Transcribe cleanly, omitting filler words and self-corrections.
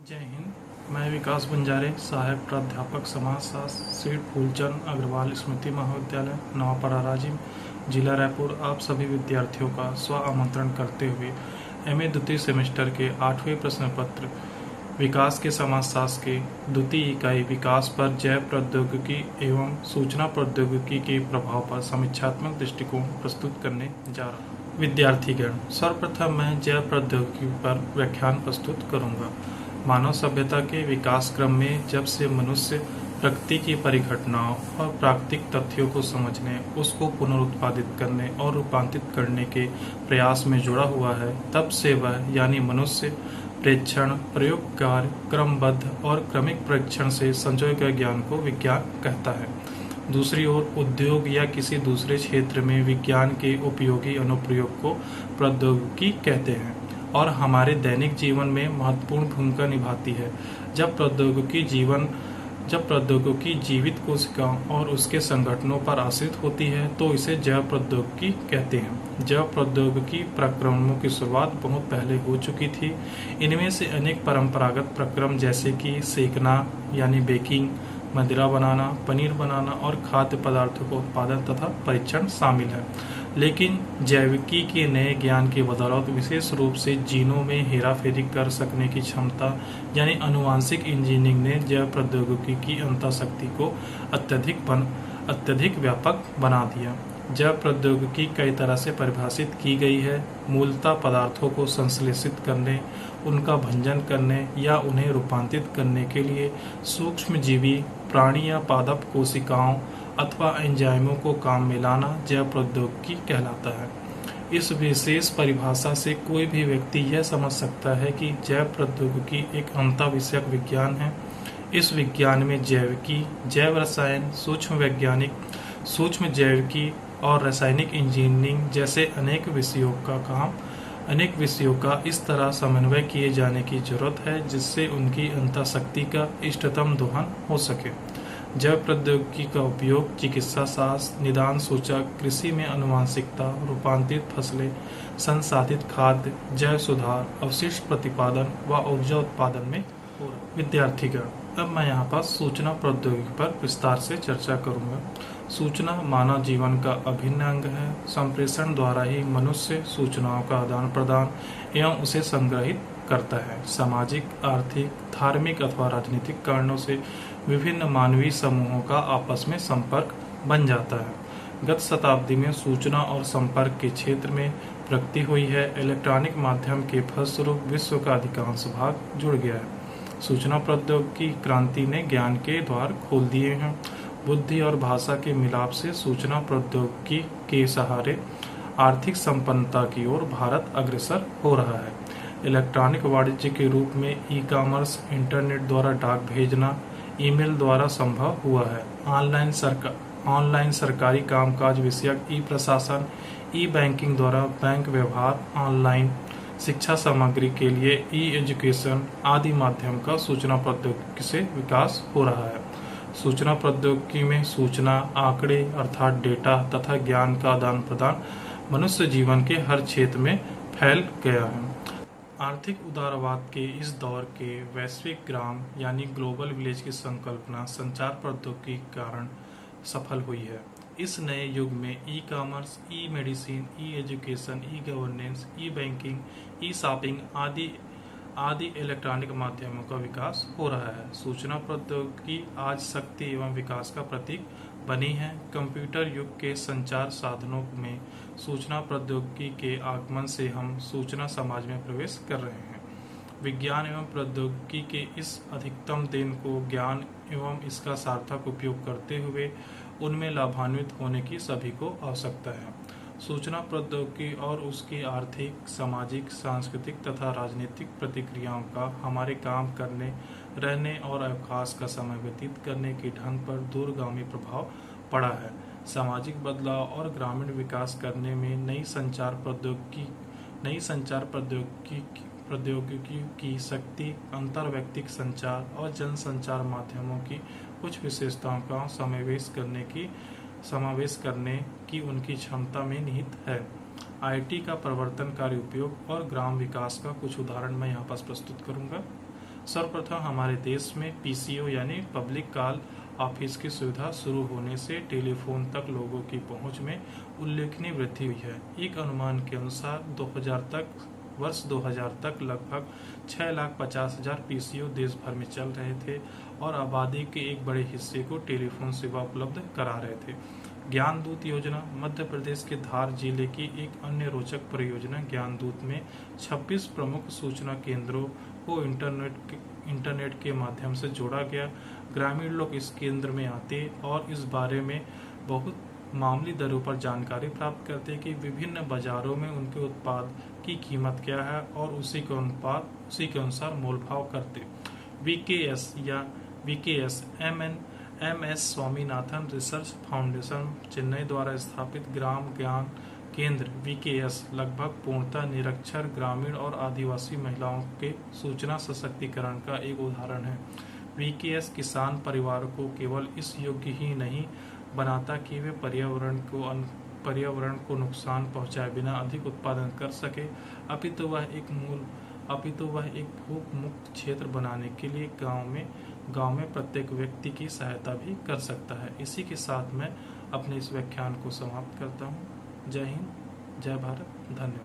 जय हिंद। मैं विकास बंजारे, सहायक प्राध्यापक समाजशास्त्र, सीट फूलचंद अग्रवाल स्मृति महाविद्यालय, नवापड़ा राजिम, जिला रायपुर, आप सभी विद्यार्थियों का स्व आमंत्रण करते हुए एमए द्वितीय सेमेस्टर के 8वें प्रश्न पत्र विकास के समाजशास्त्र के द्वितीय इकाई विकास पर जैव प्रौद्योगिकी एवं सूचना प्रौद्योगिकी के प्रभाव पर समीक्षात्मक दृष्टिकोण प्रस्तुत करने जा रहा हूँ। विद्यार्थीगण, सर्वप्रथम मैं जैव प्रौद्योगिकी पर व्याख्यान प्रस्तुत करूंगा। मानव सभ्यता के विकास क्रम में जब से मनुष्य प्रकृति की परिघटनाओं और प्राकृतिक तथ्यों को समझने, उसको पुनरुत्पादित करने और रूपांतरित करने के प्रयास में जुड़ा हुआ है, तब से वह यानी मनुष्य प्रेक्षण, प्रयोग कार्य, क्रमबद्ध और क्रमिक परीक्षण से संजोए गए ज्ञान को विज्ञान कहता है। दूसरी ओर उद्योग या किसी दूसरे क्षेत्र में विज्ञान के उपयोगी अनुप्रयोग को प्रौद्योगिकी कहते हैं और हमारे दैनिक जीवन में महत्वपूर्ण भूमिका निभाती है। जब प्रौद्योगिकी जीवित कोशिकाओं और उसके संगठनों पर आश्रित होती है तो इसे जैव प्रौद्योगिकी कहते हैं। जैव प्रौद्योगिकी प्रक्रमों की शुरुआत बहुत पहले हो चुकी थी। इनमें से अनेक परंपरागत प्रक्रम जैसे कि सेकना यानी बेकिंग, मदिरा बनाना, पनीर बनाना और खाद्य पदार्थों का उत्पादन तथा परीक्षण शामिल है। लेकिन जैविकी के नए ज्ञान की बदौलत विशेष रूप से जीनों में हेराफेरी कर सकने की क्षमता यानी आनुवांशिक इंजीनियरिंग ने जैव प्रौद्योगिकी की अंतःशक्ति को अत्यधिक व्यापक बना दिया। जैव प्रौद्योगिकी कई तरह से परिभाषित की गई है। मूलतः पदार्थों को संश्लेषित करने, उनका भंजन करने या उन्हें रूपांतरित करने के लिए सूक्ष्मजीवी प्राणी या पादप कोशिकाओं अथवा एंजाइमों को काम में लाना जैव प्रौद्योगिकी कहलाता है। इस विशेष परिभाषा से कोई भी व्यक्ति यह समझ सकता है कि जैव प्रौद्योगिकी एक अंतःविषयक विज्ञान है। इस विज्ञान में जैविकी, जैव रसायन, सूक्ष्म जैविकी और रासायनिक इंजीनियरिंग जैसे अनेक विषयों का इस तरह समन्वय किए जाने की जरूरत है जिससे उनकी अंतःशक्ति का इष्टतम दोहन हो सके। जैव प्रौद्योगिकी का उपयोग चिकित्सा शास्त्र, निदान सूचक, कृषि में आनुवंशिकता, रूपांतरित फसलें, संसाधित खाद्य, जैव सुधार, अवशिष्ट प्रतिपादन व ऊर्जा उत्पादन में हो रहा है। विद्यार्थीगण, अब मैं यहाँ पर सूचना प्रौद्योगिकी पर विस्तार से चर्चा करूंगा। सूचना मानव जीवन का अभिन्न अंग है। संप्रेषण द्वारा ही मनुष्य सूचनाओं का आदान प्रदान एवं उसे संग्रहित करता है। सामाजिक, आर्थिक, धार्मिक अथवा राजनीतिक कारणों से विभिन्न मानवीय समूहों का आपस में संपर्क बन जाता है। गत शताब्दी में सूचना और संपर्क के क्षेत्र में प्रगति हुई है। इलेक्ट्रॉनिक माध्यम के फलस्वरूप विश्व का अधिकांश भाग जुड़ गया है। सूचना प्रौद्योगिकी क्रांति ने ज्ञान के द्वार खोल दिए हैं। बुद्धि और भाषा के मिलाप से सूचना प्रौद्योगिकी के सहारे आर्थिक संपन्नता की ओर भारत अग्रसर हो रहा है। इलेक्ट्रॉनिक वाणिज्य के रूप में ई-कॉमर्स, इंटरनेट द्वारा डाक भेजना, ईमेल द्वारा संभव हुआ है। ऑनलाइन सरकारी कामकाज विषयक ई प्रशासन, ई बैंकिंग द्वारा बैंक व्यवहार, ऑनलाइन शिक्षा सामग्री के लिए ई एजुकेशन आदि माध्यम का सूचना प्रौद्योगिकी से विकास हो रहा है। सूचना प्रौद्योगिकी में सूचना, आंकड़े अर्थात डेटा तथा ज्ञान का आदान प्रदान मनुष्य जीवन के हर क्षेत्र में फैल गया है। आर्थिक उदारवाद के इस दौर के वैश्विक ग्राम यानी ग्लोबल विलेज की संकल्पना संचार प्रौद्योगिकी के कारण सफल हुई है। इस नए युग में ई कॉमर्स, ई मेडिसिन, ई एजुकेशन, ई गवर्नेंस, ई बैंकिंग, ई शॉपिंग आदि इलेक्ट्रॉनिक माध्यमों का विकास हो रहा है। सूचना प्रौद्योगिकी आज शक्ति एवं विकास का प्रतीक बनी है। कंप्यूटर युग के संचार साधनों में सूचना प्रौद्योगिकी के आगमन से हम सूचना समाज में प्रवेश कर रहे हैं। विज्ञान एवं प्रौद्योगिकी के इस अधिकतम देन को ज्ञान एवं इसका सार्थक उपयोग करते हुए उनमें लाभान्वित होने की सभी को आवश्यकता है। सूचना प्रौद्योगिकी और उसकी आर्थिक, सामाजिक, सांस्कृतिक तथा राजनीतिक प्रतिक्रियाओं का हमारे काम करने, रहने और अवकाश का समय व्यतीत करने के ढंग पर दूरगामी प्रभाव पड़ा है। सामाजिक बदलाव और ग्रामीण विकास करने में नई संचार प्रौद्योगिकी की शक्ति, अंतर्वैयक्तिक संचार और जनसंचार माध्यमों की कुछ विशेषताओं का समावेश करने की उनकी क्षमता में निहित है। आईटी का प्रवर्तनकारी उपयोग और ग्राम विकास का कुछ उदाहरण मैं यहाँ पर प्रस्तुत करूँगा। सर्वप्रथम हमारे देश में पीसीओ यानी पब्लिक कॉल ऑफिस की सुविधा शुरू होने से टेलीफोन तक लोगों की पहुंच में उल्लेखनीय वृद्धि हुई है। एक अनुमान के अनुसार वर्ष 2000 तक लगभग 6,50,000 पीसीओ देश भर में चल रहे थे और आबादी के एक बड़े हिस्से को टेलीफोन सेवा उपलब्ध करा रहे थे। ज्ञान दूत योजना मध्य प्रदेश के धार जिले की एक अन्य रोचक परियोजना ज्ञान दूत में 26 प्रमुख सूचना केंद्रों को इंटरनेट के माध्यम से जोड़ा गया। ग्रामीण लोग इस केंद्र में आते और इस बारे में बहुत मामूली दरों पर जानकारी प्राप्त करते कि विभिन्न बाजारों में उनके उत्पाद की कीमत क्या है और उसी के अनुसार मोल भाव करते। वीकेएस M S. Swaminathan research foundation Chennai द्वारा स्थापित ग्राम ज्ञान केंद्र वीकेएस लगभग पूर्णतः निरक्षर ग्रामीण और आदिवासी महिलाओं के सूचना सशक्तिकरण का एक उदाहरण है। वीकेएस किसान परिवारों को केवल इस योग्य ही नहीं बनाता कि वे पर्यावरण को नुकसान पहुंचाए बिना अधिक उत्पादन कर सके, अपितु वह एक भूख मुक्त क्षेत्र बनाने के लिए गांव में प्रत्येक व्यक्ति की सहायता भी कर सकता है। इसी के साथ मैं अपने इस व्याख्यान को समाप्त करता हूँ। जय हिंद, जय भारत, धन्यवाद।